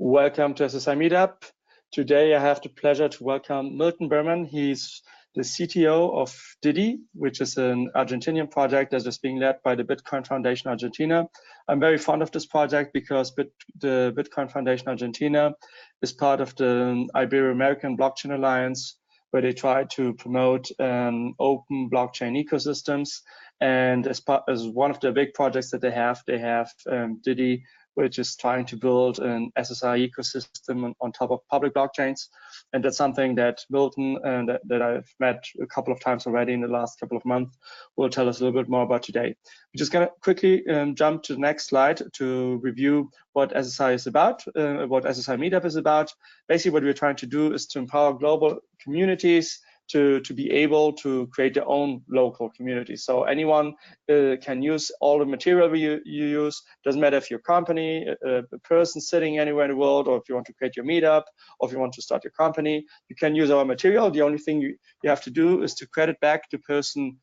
Welcome to SSI Meetup. Today I have the pleasure to welcome Milton Berman. He's the CTO of DIDI, which is an Argentinian project that is being led by the Bitcoin Foundation Argentina. I'm very fond of this project because the Bitcoin Foundation Argentina is part of the Interamerican Blockchain Alliance, where they try to promote open blockchain ecosystems. And as one of the big projects that they have DIDI, which is trying to build an SSI ecosystem on top of public blockchains. And that's something that Milton, that I've met a couple of times already in the last couple of months, will tell us a little bit more about today. We're just going to quickly jump to the next slide to review what SSI is about, what SSI Meetup is about. Basically, what we're trying to do is to empower global communities to be able to create their own local community. So anyone can use all the material you use. Doesn't matter if you're a company, a person sitting anywhere in the world, or if you want to create your meetup, or if you want to start your company, you can use our material. The only thing you have to do is to credit back the person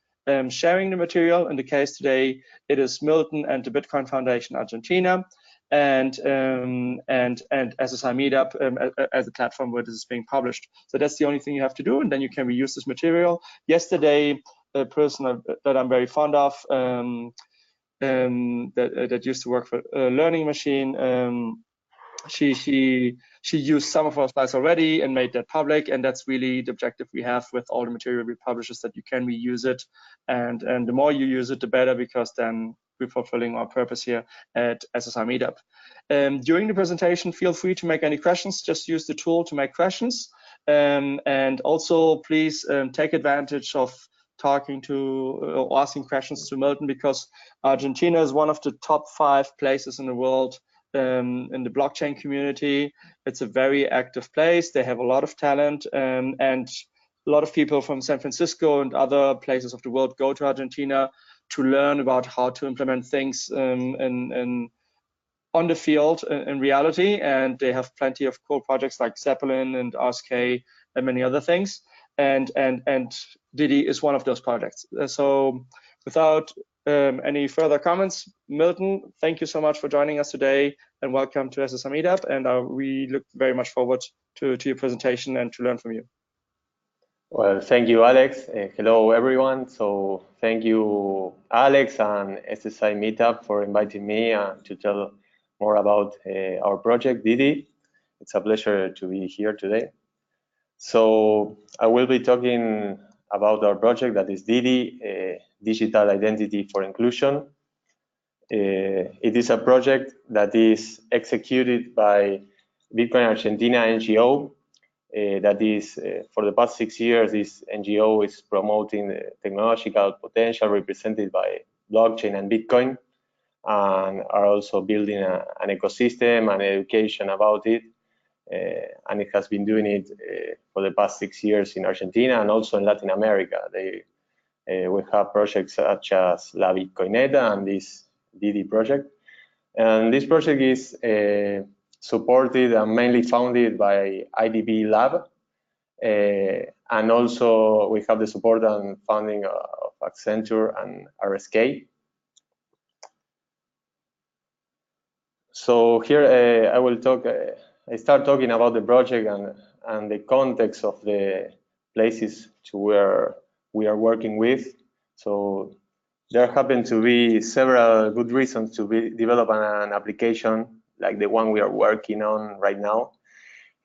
sharing the material. In the case today, it is Milton and the Bitcoin Foundation Argentina, and SSI Meetup as a platform where this is being published. So that's the only thing you have to do, and then you can reuse this material. Yesterday, a person that I'm very fond of that used to work for Learning Machine, she used some of our slides already and made that public, and that's really the objective we have with all the material we publish, is that you can reuse it, and the more you use it, the better, because then we're fulfilling our purpose here at SSI Meetup. During the presentation, feel free to make any questions. Just use the tool to make questions, and also please take advantage of talking to or asking questions to Milton, because Argentina is one of the top 5 places in the world in the blockchain community. It's a very active place. They have a lot of talent, and a lot of people from San Francisco and other places of the world go to Argentina to learn about how to implement things on the field in reality. And they have plenty of cool projects like Zeppelin and RSK and many other things. And DIDI is one of those projects. So without any further comments, Milton, thank you so much for joining us today, and welcome to SSI Meetup. And we look very much forward to your presentation and to learn from you. Well, thank you, Alex. Hello, everyone. So thank you, Alex and SSI Meetup, for inviting me to tell more about our project, DIDI. It's a pleasure to be here today. So I will be talking about our project, that is DIDI, Digital Identity for Inclusion. It is a project that is executed by Bitcoin Argentina NGO. That is, for the past 6 years, this NGO is promoting the technological potential represented by blockchain and Bitcoin, and are also building an ecosystem and education about it. And it has been doing it for the past 6 years in Argentina and also in Latin America. We have projects such as La Bitcoineta and this DIDI project. And this project is supported and mainly funded by IDB Lab. And also we have the support and funding of Accenture and RSK. So here I will talk, I start talking about the project and the context of the places to where we are working with. So there happen to be several good reasons to develop an application like the one we are working on right now.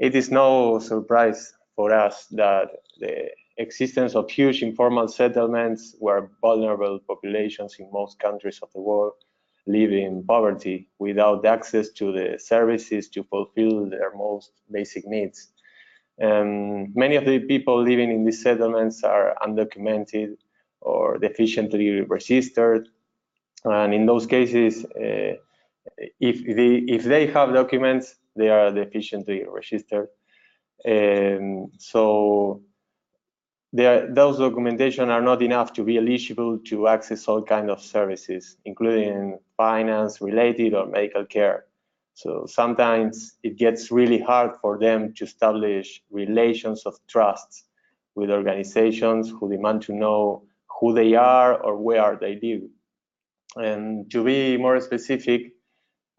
It is no surprise for us that the existence of huge informal settlements where vulnerable populations in most countries of the world live in poverty without access to the services to fulfill their most basic needs. Many of the people living in these settlements are undocumented or deficiently registered, and in those cases, if they have documents, they are deficiently registered. So those documentation are not enough to be eligible to access all kinds of services, including finance related or medical care. So sometimes it gets really hard for them to establish relations of trust with organizations who demand to know who they are or where they live. And to be more specific,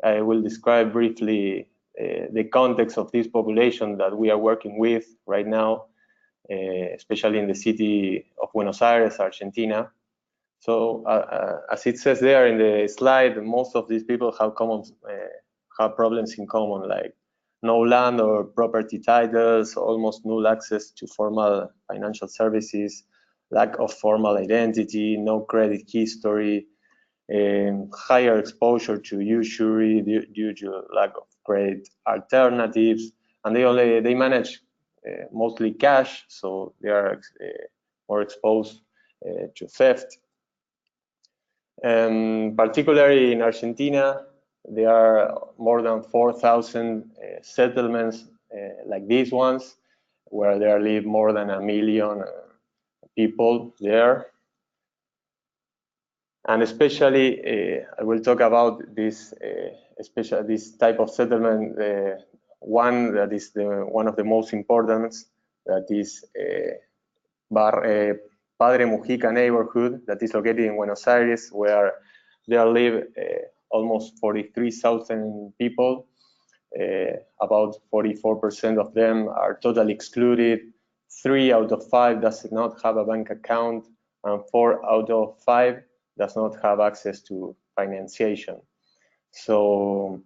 I will describe briefly the context of this population that we are working with right now, especially in the city of Buenos Aires, Argentina. So as it says there in the slide, most of these people have problems in common, like no land or property titles, almost null access to formal financial services, lack of formal identity, no credit history, higher exposure to usury due to lack of credit alternatives, and they manage mostly cash, so they are more exposed to theft. Particularly in Argentina, there are more than 4,000 settlements like these ones, where there live more than 1 million people there. And especially, I will talk about this type of settlement. One that is one of the most important, that is Padre Mujica neighborhood, that is located in Buenos Aires, where there live almost 43,000 people. About 44% of them are totally excluded. 3 out of 5 does not have a bank account, and 4 out of 5 does not have access to financiation. So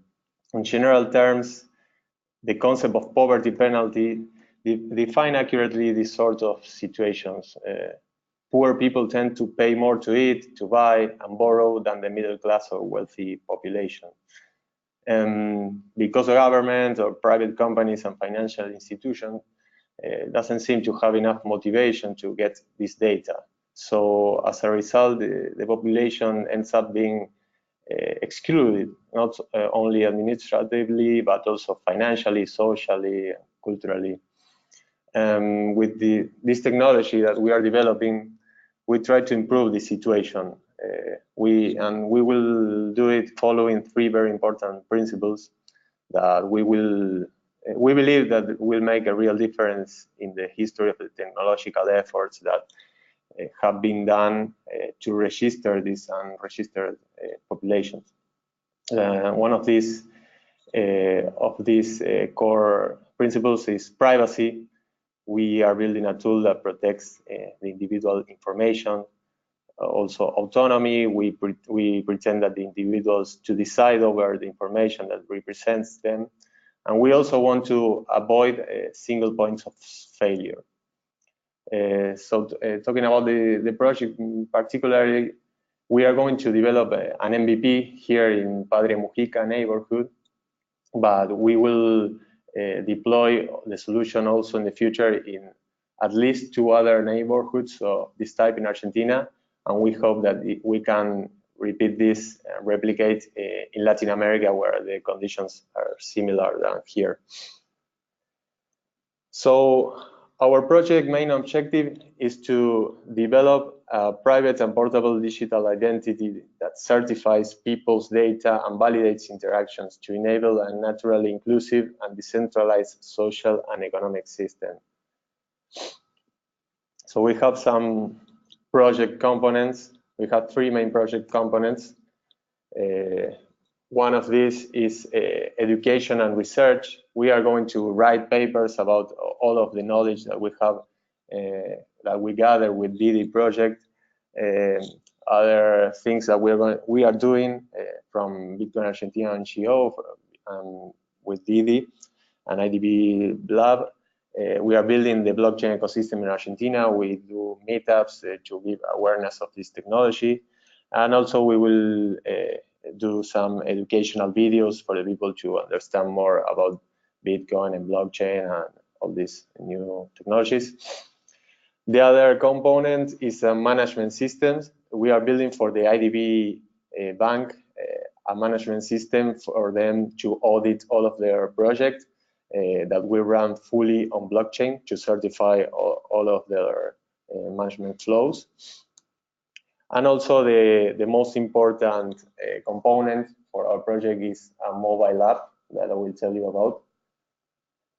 in general terms, the concept of poverty penalty define accurately these sort of situations. Poor people tend to pay more to eat, to buy, and borrow than the middle class or wealthy population. Because the government or private companies and financial institutions doesn't seem to have enough motivation to get this data. So as a result, the population ends up being excluded, not only administratively, but also financially, socially, culturally. With this technology that we are developing, we try to improve the situation. We will do it following 3 very important principles that we believe that will make a real difference in the history of the technological efforts that have been done to register these unregistered populations. One of these core principles is privacy. We are building a tool that protects the individual information. Also autonomy, we pretend that the individuals to decide over the information that represents them. And we also want to avoid single points of failure. Talking about the project particularly, we are going to develop an MVP here in Padre Mujica neighborhood, but we will deploy the solution also in the future in at least 2 other neighborhoods of this type in Argentina, and we hope that we can repeat this, replicate in Latin America, where the conditions are similar than here. So our project main objective is to develop a private and portable digital identity that certifies people's data and validates interactions to enable a naturally inclusive and decentralized social and economic system. So we have some project components. We have 3 main project components. One of these is education and research. We are going to write papers about all of the knowledge that we have, that we gather with DIDI project. Other things that we are doing from Bitcoin Argentina NGO with DIDI and IDB Lab. We are building the blockchain ecosystem in Argentina. We do meetups to give awareness of this technology. And also we will do some educational videos for the people to understand more about Bitcoin and blockchain and all these new technologies. The other component is management systems. We are building for the IDB bank a management system for them to audit all of their projects that we run fully on blockchain to certify all of their management flows. And also the most important component for our project is a mobile app that I will tell you about.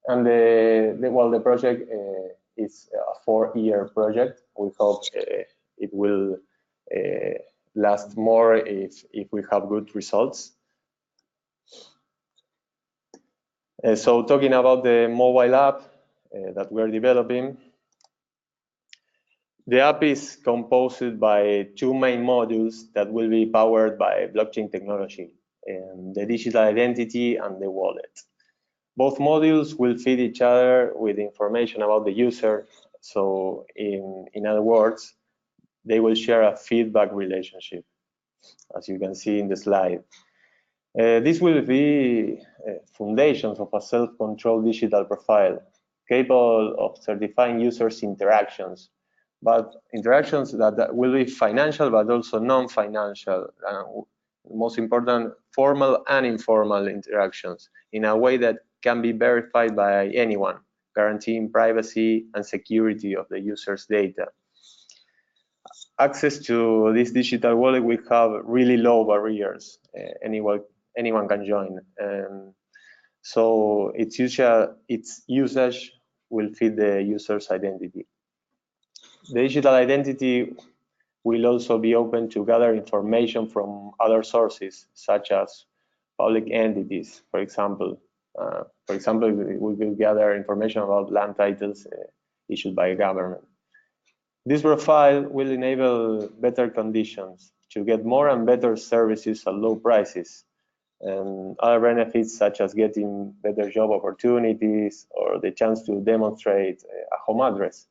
And the project is a 4-year project. We hope it will last more if we have good results. So talking about the mobile app that we're developing, the app is composed by two main modules that will be powered by blockchain technology, the digital identity and the wallet. Both modules will feed each other with information about the user. So in other words, they will share a feedback relationship, as you can see in the slide. This will be foundations of a self-controlled digital profile, capable of certifying users' interactions, but interactions that will be financial, but also non-financial. Most important, formal and informal interactions in a way that can be verified by anyone, guaranteeing privacy and security of the user's data. Access to this digital wallet will have really low barriers. Anyone can join. So its usage will fit the user's identity. The digital identity will also be open to gather information from other sources, such as public entities, for example. We will gather information about land titles issued by a government. This profile will enable better conditions to get more and better services at low prices, and other benefits such as getting better job opportunities or the chance to demonstrate a home address.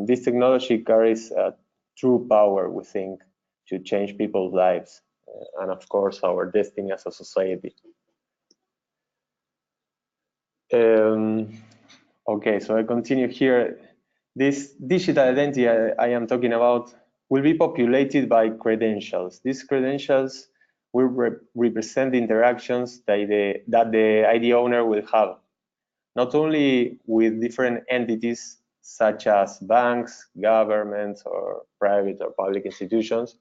This technology carries a true power, we think, to change people's lives and, of course, our destiny as a society. Okay, so I continue here. This digital identity I am talking about will be populated by credentials. These credentials will represent interactions that the ID owner will have, not only with different entities such as banks, governments, or private or public institutions,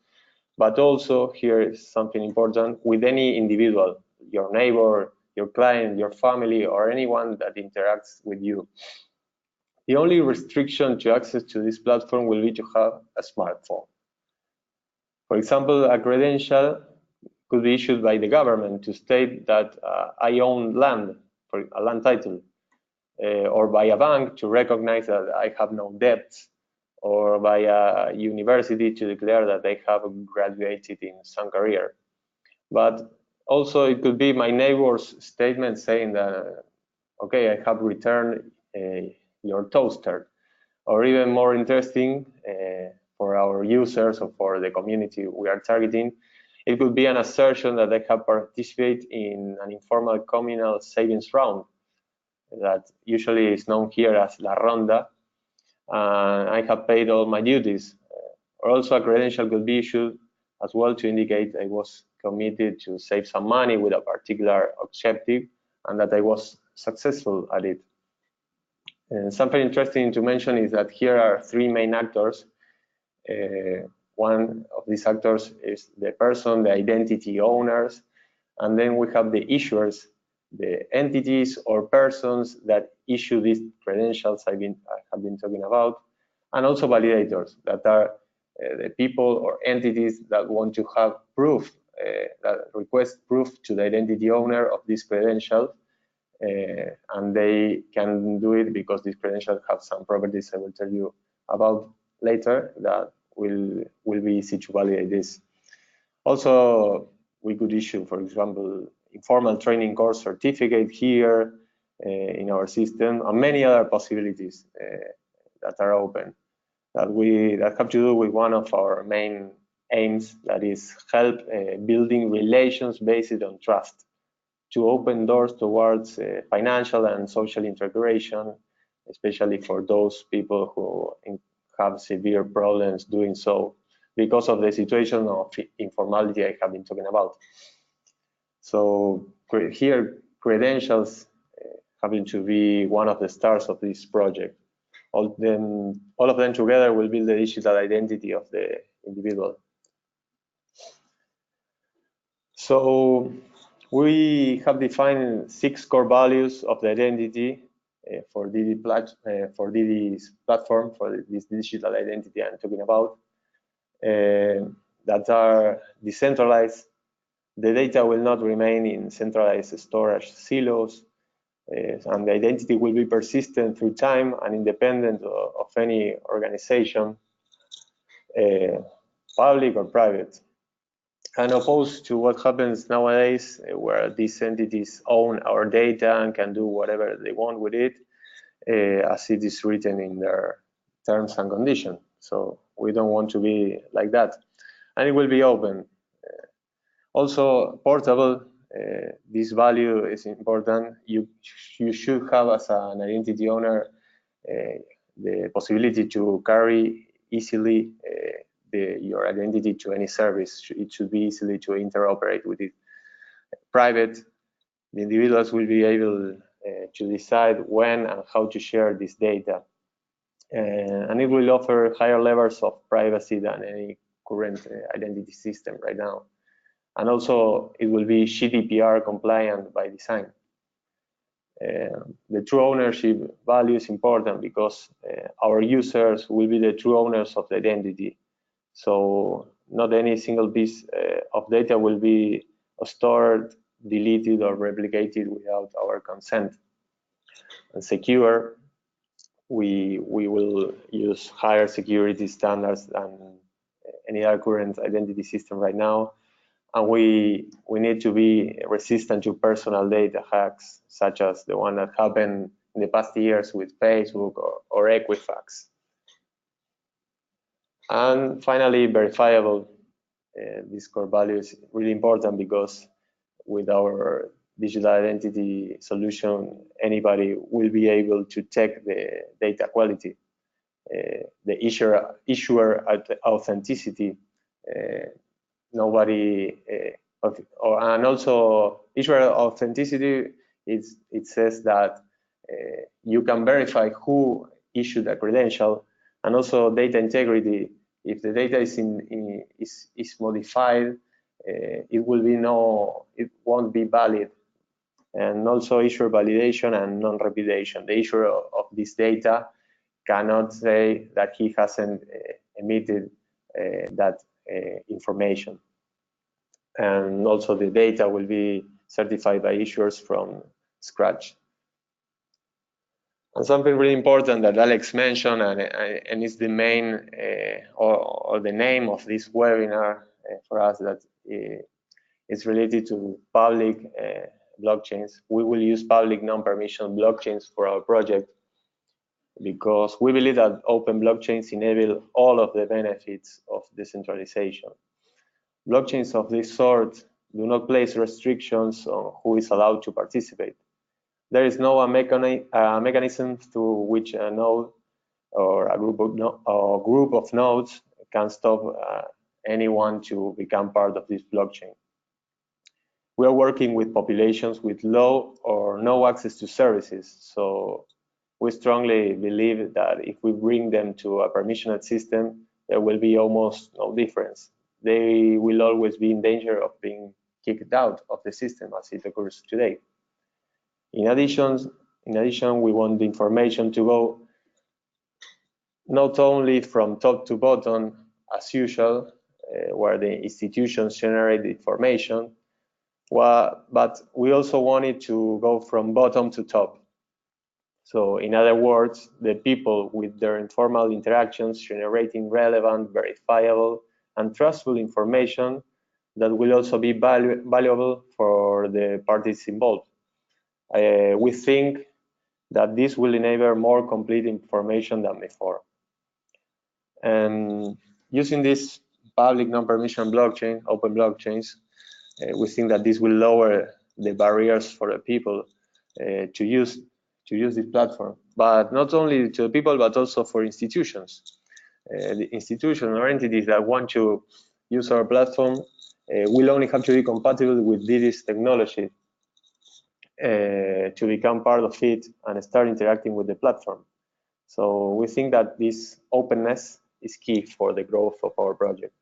but also, here is something important, with any individual, your neighbor, your client, your family, or anyone that interacts with you. The only restriction to access to this platform will be to have a smartphone. For example, a credential could be issued by the government to state that I own land, for a land title, or by a bank to recognize that I have no debts, or by a university to declare that they have graduated in some career. But also it could be my neighbor's statement saying that, okay, I have returned your toaster. Or even more interesting for our users or for the community we are targeting, it could be an assertion that they have participated in an informal communal savings round that usually is known here as La Ronda. I have paid all my duties. Or also a credential could be issued as well to indicate I was committed to save some money with a particular objective and that I was successful at it. And something interesting to mention is that here are three main actors. One of these actors is the person, the identity owners, and then we have the issuers, the entities or persons that issue these credentials I have been talking about, and also validators, that are the people or entities that want to have proof, that request proof to the identity owner of this credential, and they can do it because these credentials have some properties I will tell you about later that will be easy to validate this. Also, we could issue, for example, informal training course certificate here in our system, and many other possibilities that are open that have to do with one of our main aims, that is help building relations based on trust, to open doors towards financial and social integration, especially for those people who have severe problems doing so because of the situation of informality I have been talking about. So here, credentials happen to be one of the stars of this project. All of them together will build the digital identity of the individual. So we have defined 6 core values of the identity for DIDI's platform, for this digital identity I'm talking about, that are decentralized, The data will not remain in centralized storage silos, and the identity will be persistent through time and independent of any organization, public or private. And opposed to what happens nowadays, where these entities own our data and can do whatever they want with it, as it is written in their terms and conditions. So we don't want to be like that. And it will be open. Also portable. This value is important. You should have, as an identity owner, the possibility to carry easily your identity to any service. It should be easily to interoperate with it. Private, the individuals will be able to decide when and how to share this data. And it will offer higher levels of privacy than any current identity system right now. And also it will be GDPR compliant by design. The true ownership value is important because our users will be the true owners of the identity. So not any single piece of data will be stored, deleted, or replicated without our consent. And secure, we will use higher security standards than any other current identity system right now. And we need to be resistant to personal data hacks, such as the one that happened in the past years with Facebook or Equifax. And finally, verifiable. This core value is really important because with our digital identity solution, anybody will be able to check the data quality, the issuer authenticity. And also issuer authenticity, it says that you can verify who issued a credential, and also data integrity. If the data is modified, it won't be valid. And also issuer validation and non-repudiation. The issuer of this data cannot say that he hasn't emitted that information. And also the data will be certified by issuers from scratch. And something really important that Alex mentioned, and is the main or the name of this webinar for us, that is related to public blockchains. We will use public non-permission blockchains for our project because we believe that open blockchains enable all of the benefits of decentralization. Blockchains of this sort do not place restrictions on who is allowed to participate. There is no mechanism through which a node or a group of nodes can stop anyone to become part of this blockchain. We are working with populations with low or no access to services, so we strongly believe that if we bring them to a permissioned system, there will be almost no difference. They will always be in danger of being kicked out of the system as it occurs today. In addition, we want the information to go not only from top to bottom as usual, where the institutions generate the information, but we also want it to go from bottom to top. So in other words, the people with their informal interactions generating relevant, verifiable, and trustful information that will also be valuable for the parties involved. We think that this will enable more complete information than before. And using this public non-permission blockchain, open blockchains, we think that this will lower the barriers for the people to use this platform, but not only to the people, but also for institutions. The institutions or entities that want to use our platform will only have to be compatible with DIDI's technology to become part of it and start interacting with the platform. So we think that this openness is key for the growth of our project.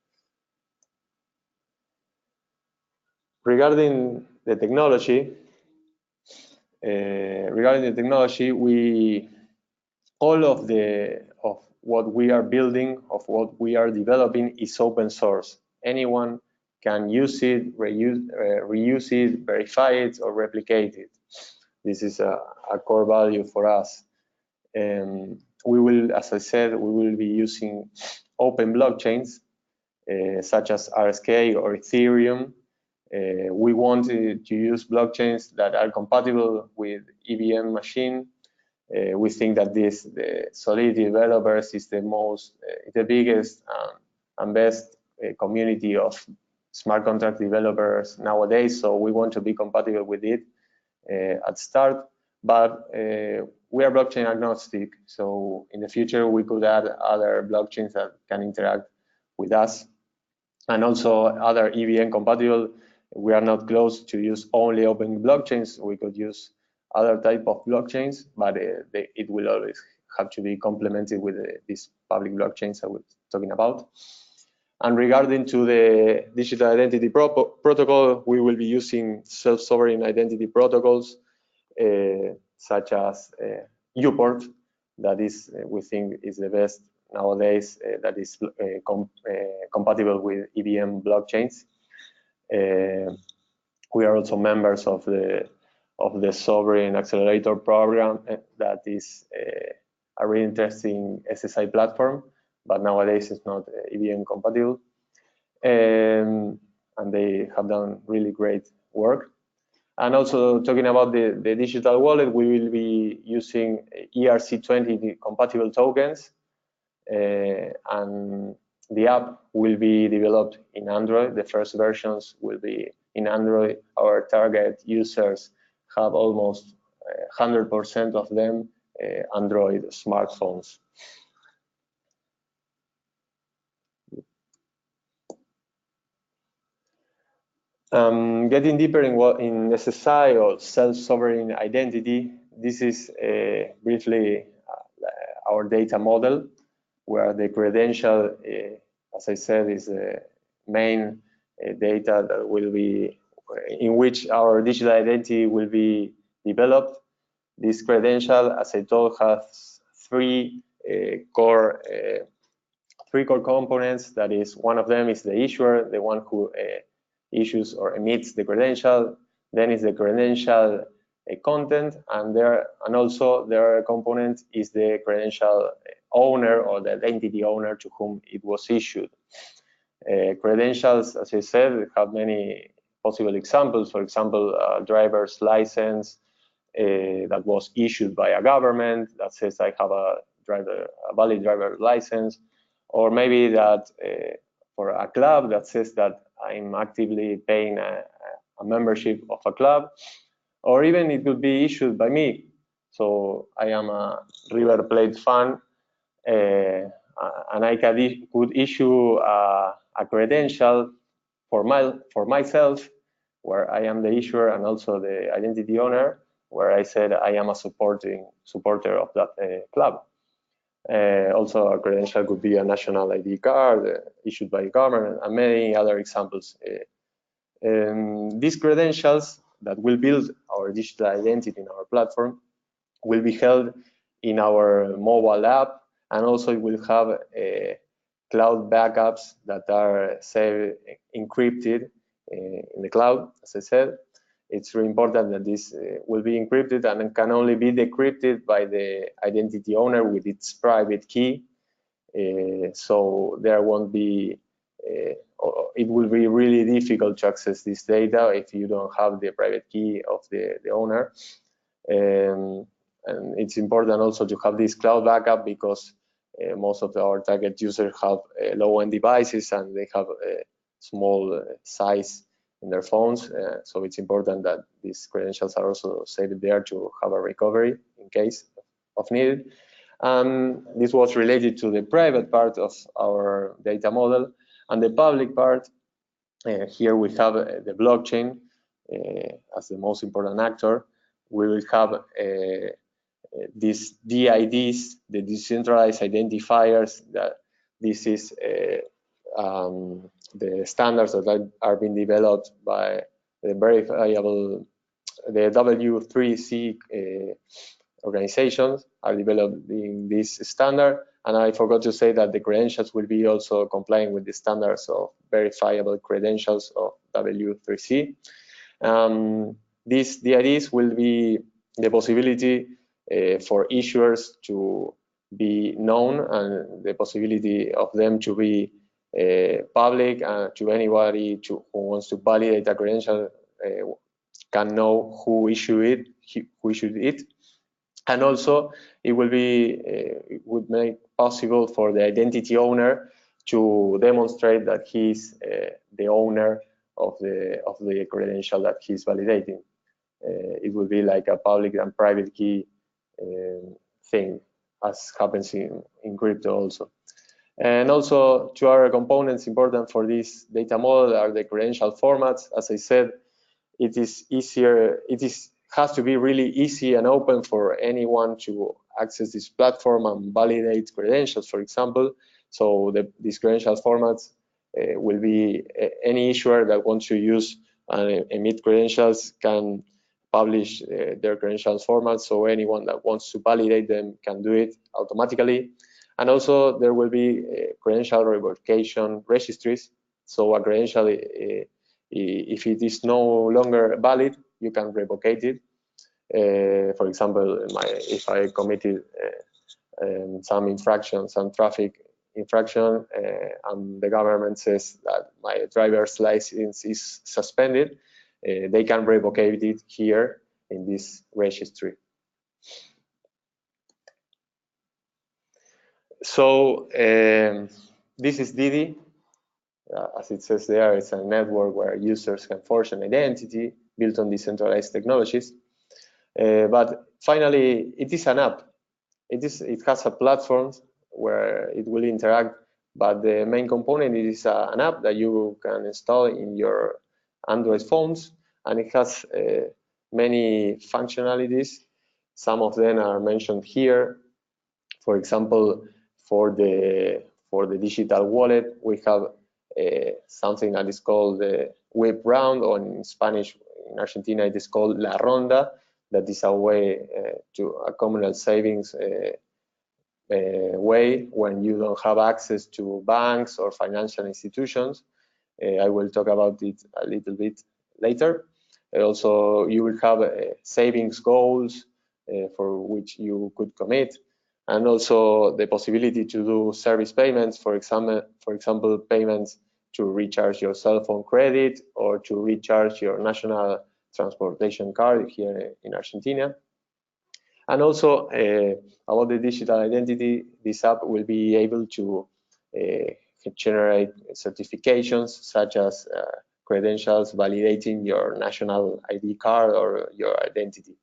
Regarding the technology, all of what we are building, of what we are developing, is open source. Anyone can use it, reuse it, verify it, or replicate it. This is a core value for us. We will, as I said, we will be using open blockchains such as RSK or Ethereum. We want to use blockchains that are compatible with EVM machine. We think that the Solidity developers is the biggest and best community of smart contract developers nowadays. So we want to be compatible with it at start. But we are blockchain agnostic. So in the future, we could add other blockchains that can interact with us. And also other EVM compatible. We are not close to use only open blockchains. We could use other type of blockchains, but it will always have to be complemented with these public blockchains I was talking about. And regarding to the digital identity protocol, we will be using self-sovereign identity protocols such as UPort, that is, we think is the best nowadays, that is compatible with EVM blockchains. We are also members of the Sovereign Accelerator program, that is a really interesting SSI platform, but nowadays it's not EVM compatible. And they have done really great work. And also talking about the digital wallet, we will be using ERC20 compatible tokens, and the app will be developed in Android. The first versions will be in Android. Our target users have almost 100% of them Android smartphones. Getting deeper in SSI or self-sovereign identity, this is briefly our data model, where the credential, as I said, is the main data that will be, in which our digital identity will be developed. This credential, as I told, has three core components. That is, one of them is the issuer, the one who issues or emits the credential. Then is the credential content, and also their component is the credential owner or the identity owner to whom it was issued. Credentials, as I said, have many possible examples. For example, a driver's license that was issued by a government that says I have a valid driver license, or maybe that for a club that says that I'm actively paying a membership of a club, or even it could be issued by me. So I am a River Plate fan, and I could issue a credential for myself, where I am the issuer and also the identity owner, where I said I am a supporter of that club. Also, a credential could be a national ID card issued by the government, and many other examples. These credentials that will build our digital identity in our platform will be held in our mobile app, and also it will have cloud backups that are saved, encrypted in the cloud. As I said, it's really important that this will be encrypted and can only be decrypted by the identity owner with its private key. So there won't be, it will be really difficult to access this data if you don't have the private key of the owner. And it's important also to have this cloud backup, because most of our target users have low-end devices and they have a small size in their phones, so it's important that these credentials are also saved there to have a recovery in case of need. This was related to the private part of our data model, and the public part. Here we have the blockchain as the most important actor. We will have these DIDs, the decentralized identifiers. That this is the standards that are being developed by the verifiable, the W3C organizations are developing this standard. And I forgot to say that the credentials will be also complying with the standards of verifiable credentials of W3C. These DIDs will be the possibility for issuers to be known and the possibility of them to be public and to anybody who wants to validate a credential can know who issued it. And also, it will be it would make possible for the identity owner to demonstrate that he's the owner of the credential that he's validating. It will be like a public and private key thing, as happens in crypto also. And also, two other components important for this data model are the credential formats. As I said, it is easier. Has to be really easy and open for anyone to access this platform and validate credentials, for example. So these credential formats will be any issuer that wants to use and emit credentials can publish their credentials formats. So anyone that wants to validate them can do it automatically. And also there will be credential revocation registries. So a credential, if it is no longer valid, you can revoke it. For example, if I committed some infraction, some traffic infraction, and the government says that my driver's license is suspended, they can revoke it here in this registry. So this is DIDI. As it says there, it's a network where users can forge an identity built on decentralized technologies. But finally, it is an app. It has a platform where it will interact, but the main component is an app that you can install in your Android phones, and it has many functionalities. Some of them are mentioned here. For example, for the digital wallet, we have something that is called the whip round, or in Spanish, in Argentina, it is called La Ronda. That is a way a communal savings way when you don't have access to banks or financial institutions. I will talk about it a little bit later. Also, you will have savings goals for which you could commit, and also the possibility to do service payments, for example, payments to recharge your cell phone credit or to recharge your national transportation card here in Argentina. And also about the digital identity, this app will be able to generate certifications such as credentials validating your national ID card or your identity.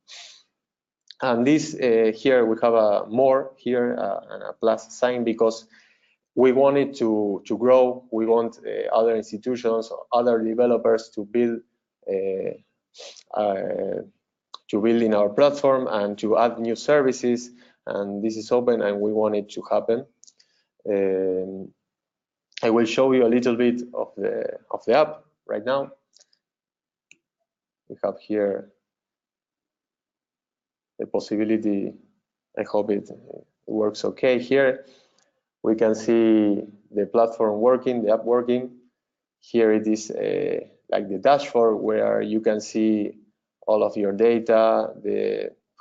And this here we have a more here and a plus sign because we want it to grow. We want other institutions or other developers to build in our platform and to add new services. And this is open, and we want it to happen. I will show you a little bit of the app right now. We have here the possibility. I hope it works okay. Here we can see the platform working, the app working. Here it is like the dashboard where you can see all of your data,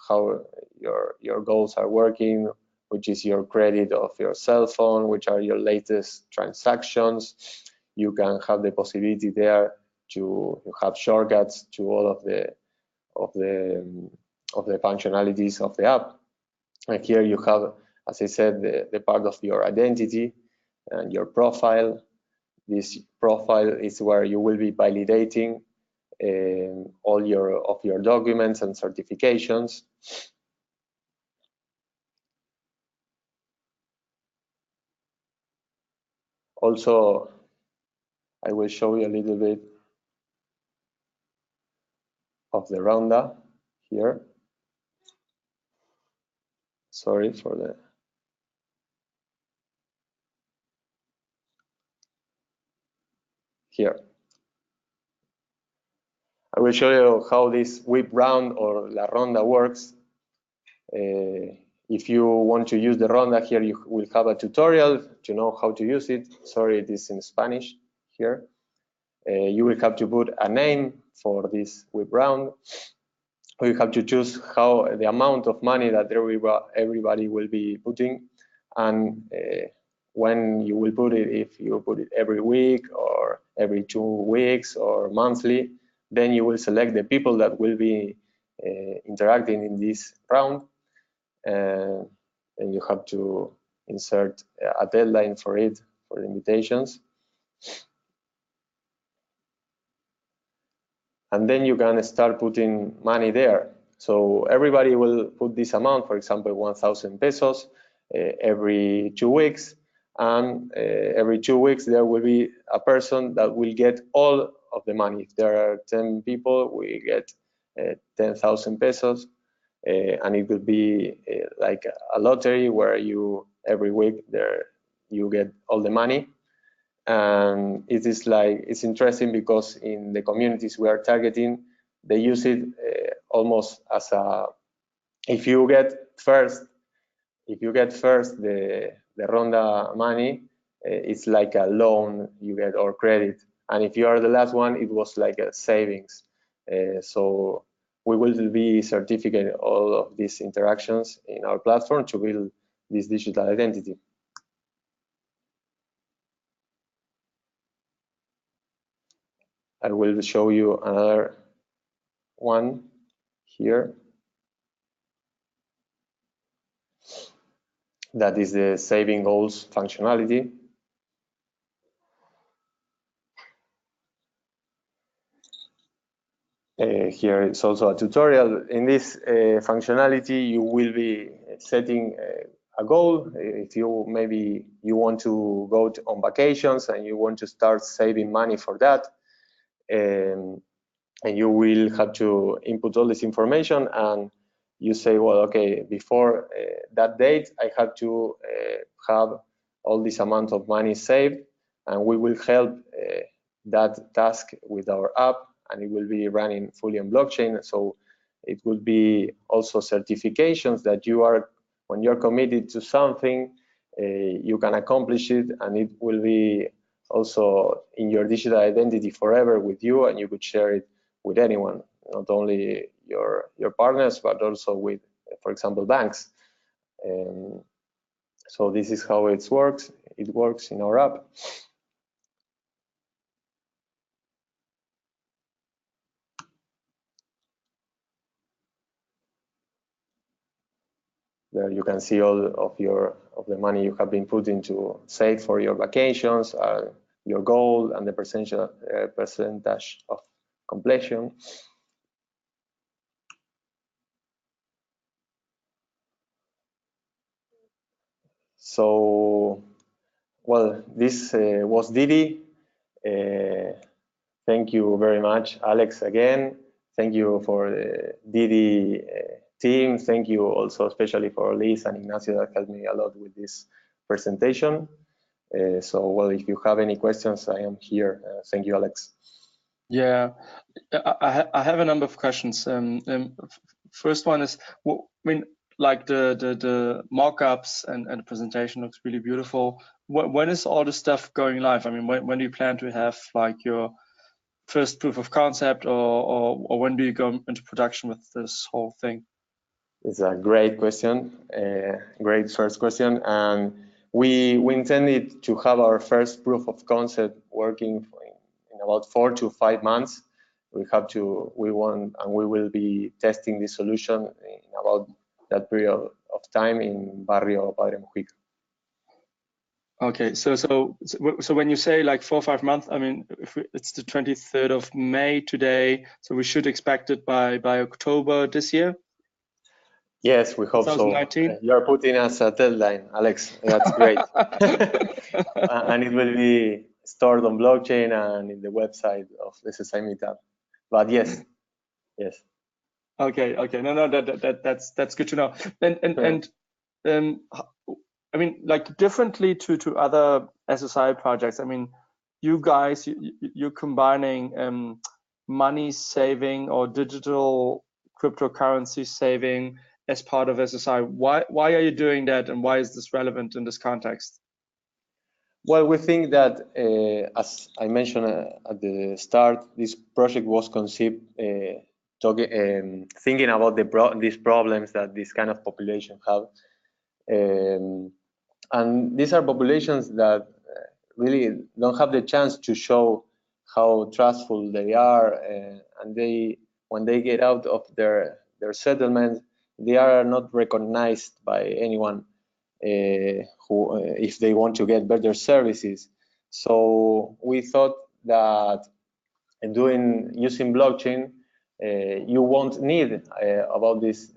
how your goals are working, which is your credit of your cell phone, which are your latest transactions. You can have the possibility there to have shortcuts to all of the functionalities of the app. And here you have, as I said, the part of your identity and your profile. This profile is where you will be validating all of your documents and certifications. Also, I will show you a little bit of the Ronda here. Sorry for the... Here. I will show you how this whip round or La Ronda works. If you want to use the Ronda here, you will have a tutorial to know how to use it. Sorry, it is in Spanish here. You will have to put a name for this WIP round. You have to choose how the amount of money that everybody will be putting, and when you will put it, if you put it every week or every 2 weeks or monthly, then you will select the people that will be interacting in this round, and you have to insert a deadline for it, for the invitations. And then you can start putting money there. So everybody will put this amount, for example, 1,000 pesos every 2 weeks. And every 2 weeks, there will be a person that will get all of the money. If there are 10 people, we get 10,000 pesos. And it could be like a lottery where you, every week, you get all the money. And it is like, it's interesting because in the communities we are targeting, they use it almost as a, if you get first the ronda money, it's like a loan you get or credit. And if you are the last one, it was like a savings. So we will be certificate all of these interactions in our platform to build this digital identity. I will show you another one here. That is the saving goals functionality. Here is also a tutorial. In this functionality, you will be setting a goal. If you maybe you want to go on vacations and you want to start saving money for that, and you will have to input all this information, and you say, well, okay, before that date, I have to have all this amount of money saved, and we will help that task with our app, and it will be running fully on blockchain. So it will be also certifications that you are, when you're committed to something, you can accomplish it, and it will be also in your digital identity forever with you, and you could share it with anyone, not only your partners, but also with, for example, banks. So this is how it works. It works in our app. There you can see all of the money you have been put into save for your vacations, your goal, and the percentage of completion. So, well, this was DIDI. Thank you very much, Alex, again. Thank you for the DIDI team. Thank you also especially for Liz and Ignacio that helped me a lot with this presentation. So, well, if you have any questions, I am here. Thank you, Alex. Yeah, I have a number of questions. First one is, I mean, like the mock-ups and the presentation looks really beautiful. When is all the stuff going live? I mean, when do you plan to have like your first proof of concept, or when do you go into production with this whole thing? It's a great question, great first question, and we intended to have our first proof of concept working in about 4 to 5 months. We will be testing the solution in about that period of time in Barrio Padre Mujica. Okay, so when you say like 4 or 5 months, I mean, it's the 23rd of May today, so we should expect it by October this year? Yes, we hope 2019? so. You're putting us a deadline, Alex. That's great. And it will be stored on blockchain and in the website of the SSI meetup. But yes, yes. Okay. No, that's good to know. And I mean, like differently to other SSI projects. I mean, you guys, you're combining money saving or digital cryptocurrency saving as part of SSI. Why are you doing that, and why is this relevant in this context? Well, we think that, as I mentioned at the start, this project was conceived thinking about these problems that this kind of population have. And these are populations that really don't have the chance to show how trustful they are, and when they get out of their settlement, they are not recognized by anyone if they want to get better services. So we thought that using blockchain, you won't need about this.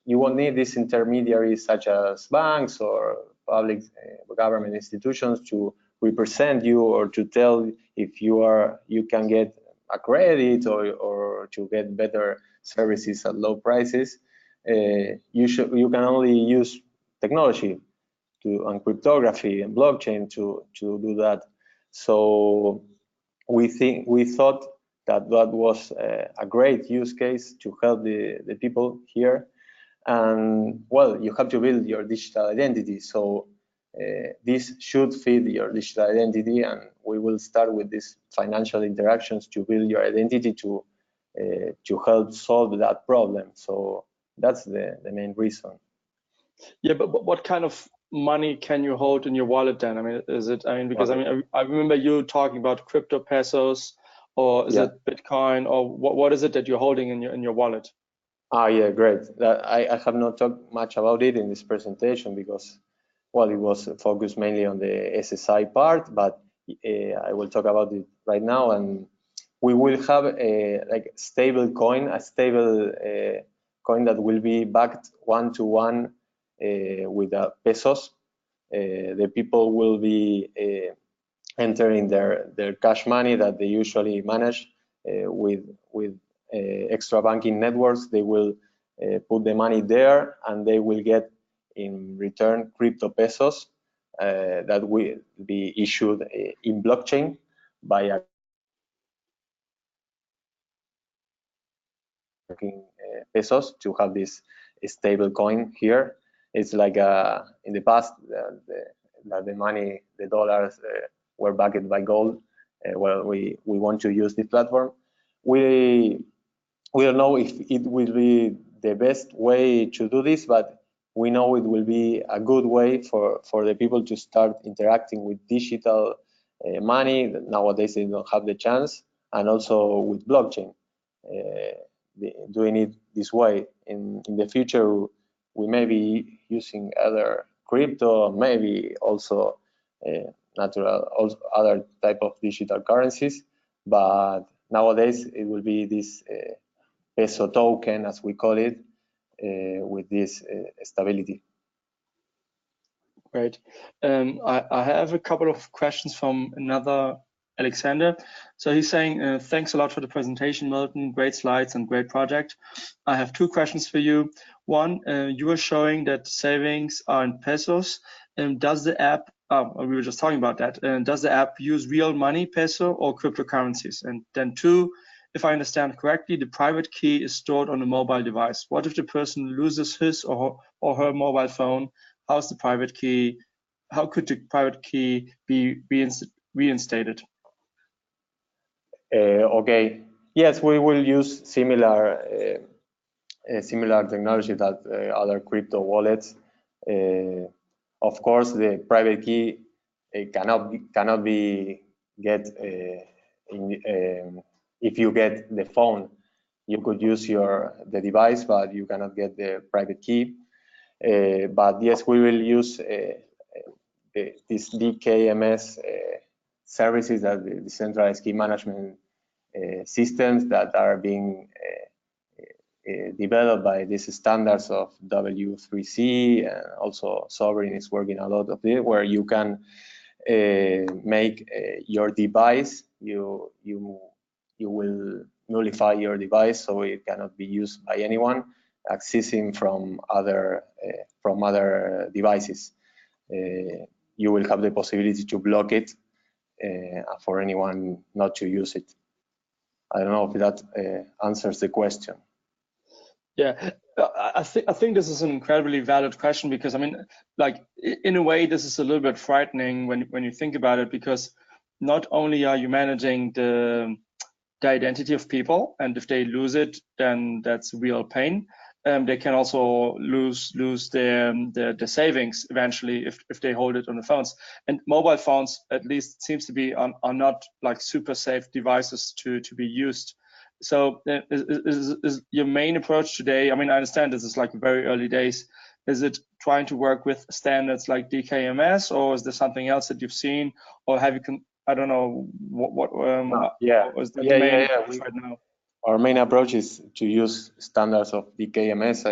You won't need these intermediaries such as banks or public government institutions to represent you or to tell if you can get a credit or to get better services at low prices. You can only use technology and cryptography and blockchain to do that. So we thought that was a great use case to help the people here. And well, you have to build your digital identity. So this should fit your digital identity, and we will start with these financial interactions to build your identity to help solve that problem. So that's the main reason. Yeah, but what kind of money can you hold in your wallet then? I mean, because I remember you talking about crypto pesos, or is it Bitcoin, or what is it that you're holding in your wallet? Ah, yeah, great. I have not talked much about it in this presentation because, well, it was focused mainly on the SSI part, but I will talk about it right now. And we will have a stable coin, coin that will be backed one-to-one with pesos. The people will be entering their cash money that they usually manage with extra banking networks. They will put the money there, and they will get in return crypto pesos that will be issued in blockchain by a pesos to have this stable coin here. It's like in the past the money, the dollars were backed by gold. Well, we want to use this platform. We don't know if it will be the best way to do this, but we know it will be a good way for the people to start interacting with digital money. Nowadays they don't have the chance, and also with blockchain. Doing it this way. In the future, we may be using other crypto, maybe also other type of digital currencies, but nowadays it will be this peso token, as we call it, with this stability. Great. I have a couple of questions from another Alexander. So he's saying, thanks a lot for the presentation, Milton. Great slides and great project. I have two questions for you. One, you were showing that savings are in pesos. Does the app, we were just talking about that, does the app use real money, peso, or cryptocurrencies? And then two, if I understand correctly, the private key is stored on a mobile device. What if the person loses his or her mobile phone? How's the private key? How could the private key be reinstated? Okay. Yes, we will use similar technology that other crypto wallets. Of course, the private key cannot be get if you get the phone. You could use the device, but you cannot get the private key. But yes, we will use these DKMS services, that the decentralized key management systems that are being developed by these standards of W3C, and also Sovereign is working a lot of it, where you can make your device, you will nullify your device so it cannot be used by anyone accessing from other devices. You will have the possibility to block it for anyone not to use it. I don't know if that answers the question. Yeah, I think this is an incredibly valid question, because I mean, like, in a way, this is a little bit frightening when you think about it, because not only are you managing the identity of people, and if they lose it, then that's real pain. They can also lose their savings eventually if they hold it on the phones. And mobile phones, at least, seems to be are not like super safe devices to be used. So is your main approach today? I mean, I understand this is like very early days. Is it trying to work with standards like DKMS, or is there something else that you've seen, or have you I don't know what Yeah, is that the yeah, main yeah, yeah. approach right now? Our main approach is to use standards of the KMS.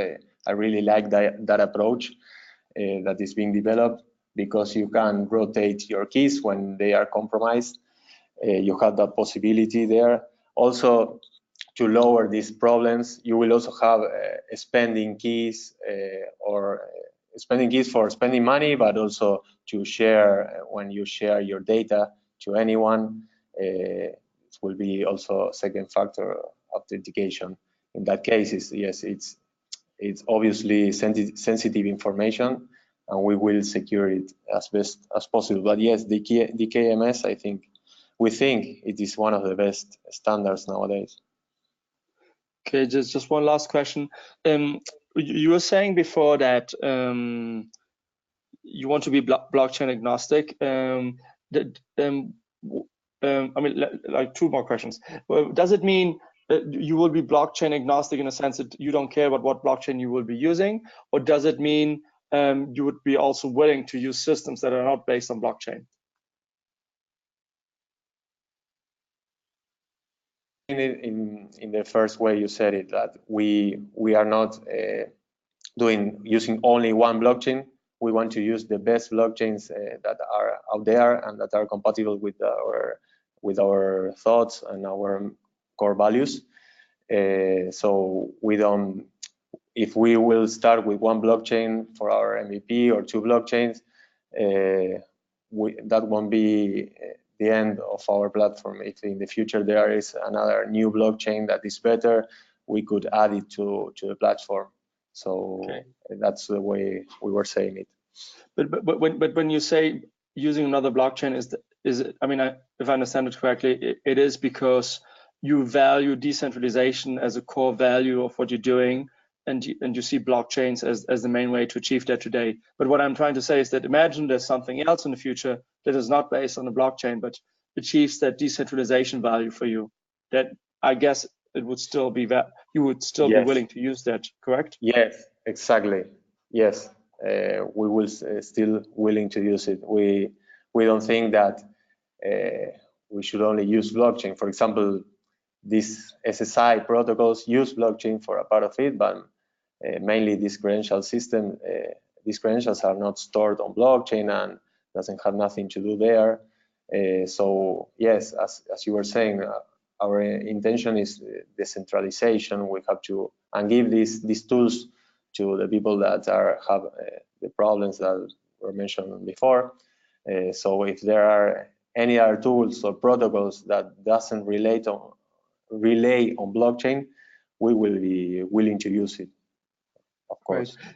I really like that approach that is being developed, because you can rotate your keys when they are compromised. You have that possibility there. Also, to lower these problems, you will also have spending keys or spending keys for spending money, but also to share when you share your data to anyone. It will be also a second factor authentication. In that case, it's obviously sensitive information, and we will secure it as best as possible. But yes, the KMS, we think it is one of the best standards nowadays. Okay, just one last question. You were saying before that you want to be blockchain agnostic. I mean, like, two more questions. Does it mean you will be blockchain agnostic in a sense that you don't care about what blockchain you will be using, or does it mean you would be also willing to use systems that are not based on blockchain? In the first way you said it, that we are not using only one blockchain. We want to use the best blockchains that are out there and that are compatible with our thoughts and our core values. So we don't. If we will start with one blockchain for our MVP or two blockchains, that won't be the end of our platform. If in the future there is another new blockchain that is better, we could add it to the platform. So okay, that's the way we were saying it. But when you say using another blockchain, is it? I mean, if I understand it correctly, it is because you value decentralization as a core value of what you're doing, and you see blockchains as the main way to achieve that today. But what I'm trying to say is that imagine there's something else in the future that is not based on a blockchain, but achieves that decentralization value for you. That, I guess, it would still be that you would still be willing to use that, correct? Yes, exactly. Yes, we will still willing to use it. We don't think that we should only use blockchain. For example, these SSI protocols use blockchain for a part of it, but mainly this credential system, these credentials are not stored on blockchain and doesn't have nothing to do there. So yes, as you were saying, our intention is decentralization. We have to give these tools to the people that have the problems that were mentioned before. So if there are any other tools or protocols that doesn't relay on blockchain, we will be willing to use it, of course. Great.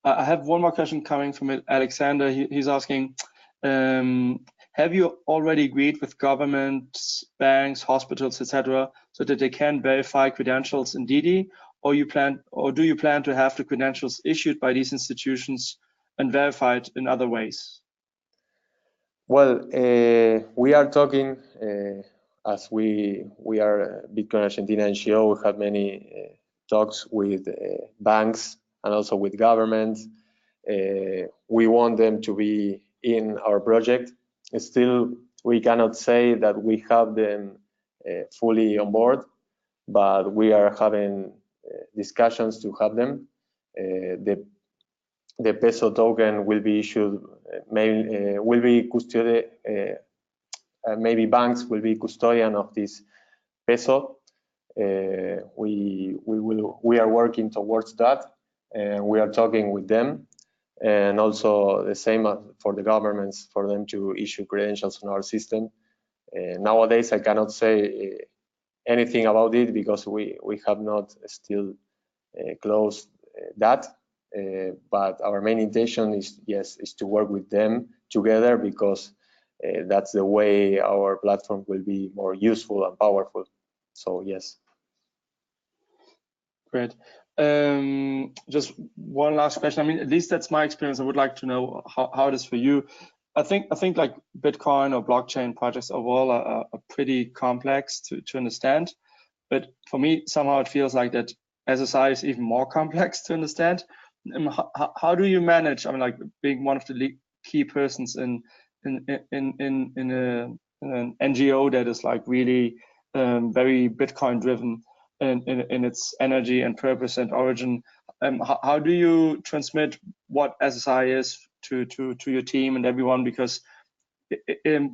I have one more question coming from Alexander. He's asking, have you already agreed with governments, banks, hospitals, etc., so that they can verify credentials in DIDI, or do you plan to have the credentials issued by these institutions and verified in other ways? Well, we are talking, as we are Bitcoin Argentina NGO, we have many talks with banks and also with governments. We want them to be in our project. Still, we cannot say that we have them fully on board, but we are having discussions to have them. The peso token will be issued, will be custodian, maybe banks will be custodian of this peso. We are working towards that, and we are talking with them, and also the same for the governments, for them to issue credentials on our system. Nowadays, I cannot say anything about it because we have not still close that. But our main intention is, yes, is to work with them together, because that's the way our platform will be more useful and powerful. So yes. Great. Just one last question. I mean, at least that's my experience. I would like to know how it is for you. I think like Bitcoin or blockchain projects overall are pretty complex to understand. But for me, somehow it feels like that SSI is even more complex to understand. How do you manage? I mean, like being one of the key persons in an NGO that is like really very Bitcoin driven in its energy and purpose and origin. How do you transmit what SSI is to your team and everyone? Because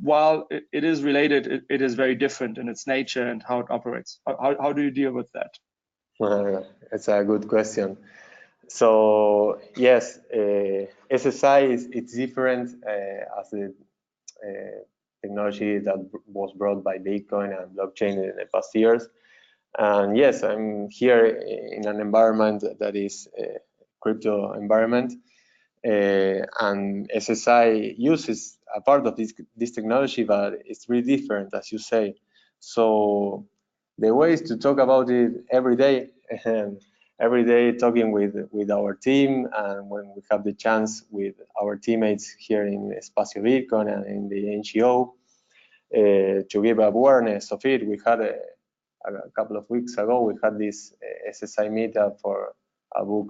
while it is related, it is very different in its nature and how it operates. How do you deal with that? It's a good question. So yes, SSI it's different as the technology that was brought by Bitcoin and blockchain in the past years. And yes, I'm here in an environment that is a crypto environment, and SSI uses a part of this technology, but it's really different, as you say. So the way is to talk about it every day, and every day talking with our team, and when we have the chance with our teammates here in Espacio Bitcoin and in the NGO, to give awareness of it. We had a couple of weeks ago, we had this SSI meetup for a book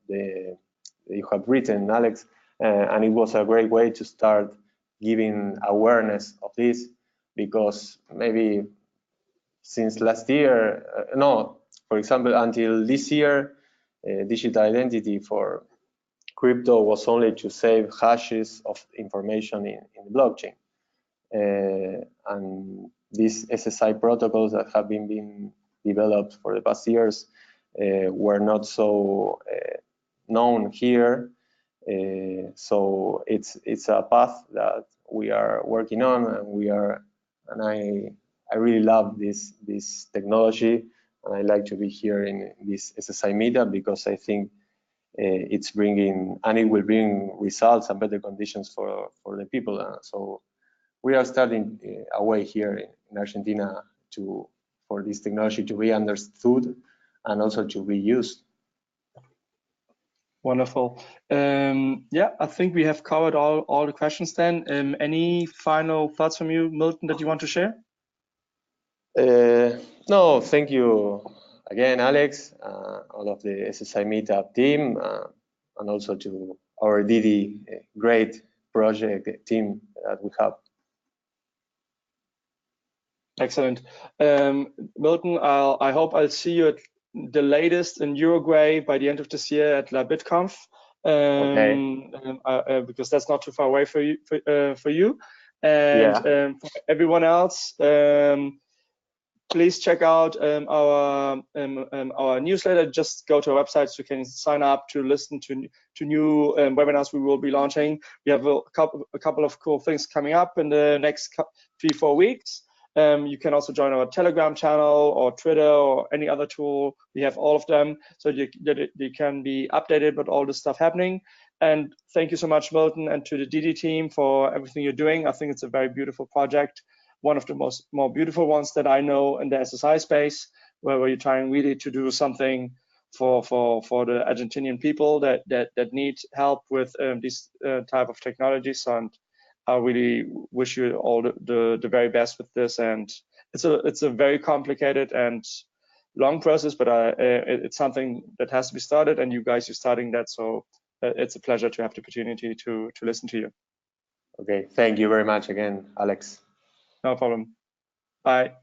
that you have written, Alex, and it was a great way to start giving awareness of this, because maybe since last year, for example, until this year, digital identity for crypto was only to save hashes of information in the blockchain. And these SSI protocols that have been being developed for the past years were not so known here. So it's a path that we are working on, and I really love this technology, and I like to be here in this SSI meetup, because I think it's bringing, and it will bring results and better conditions for the people. So we are starting a way here in Argentina for this technology to be understood and also to be used. Wonderful. Yeah, I think we have covered all the questions then. Any final thoughts from you, Milton, that you want to share? No, thank you again, Alex, all of the SSI Meetup team, and also to our DIDI great project team that we have. Excellent. Milton, I hope I'll see you at the latest in Uruguay by the end of this year at LABitConf, because that's not too far away for you. And yeah. For everyone else, please check out our newsletter. Just go to our website so you can sign up to listen to new webinars we will be launching. We have a couple of cool things coming up in the next 3-4 weeks. You can also join our Telegram channel or Twitter or any other tool. We have all of them, so you can be updated with all this stuff happening. And thank you so much, Milton, and to the DIDI team for everything you're doing. I think it's a very beautiful project, one of the more beautiful ones that I know in the SSI space, where you're trying really to do something for the Argentinian people that need help with these type of technologies. And I really wish you all the very best with this. And it's a very complicated and long process, but it's something that has to be started, and you guys are starting that. So it's a pleasure to have the opportunity to listen to you. Okay, thank you very much again, Alex. No problem. Bye.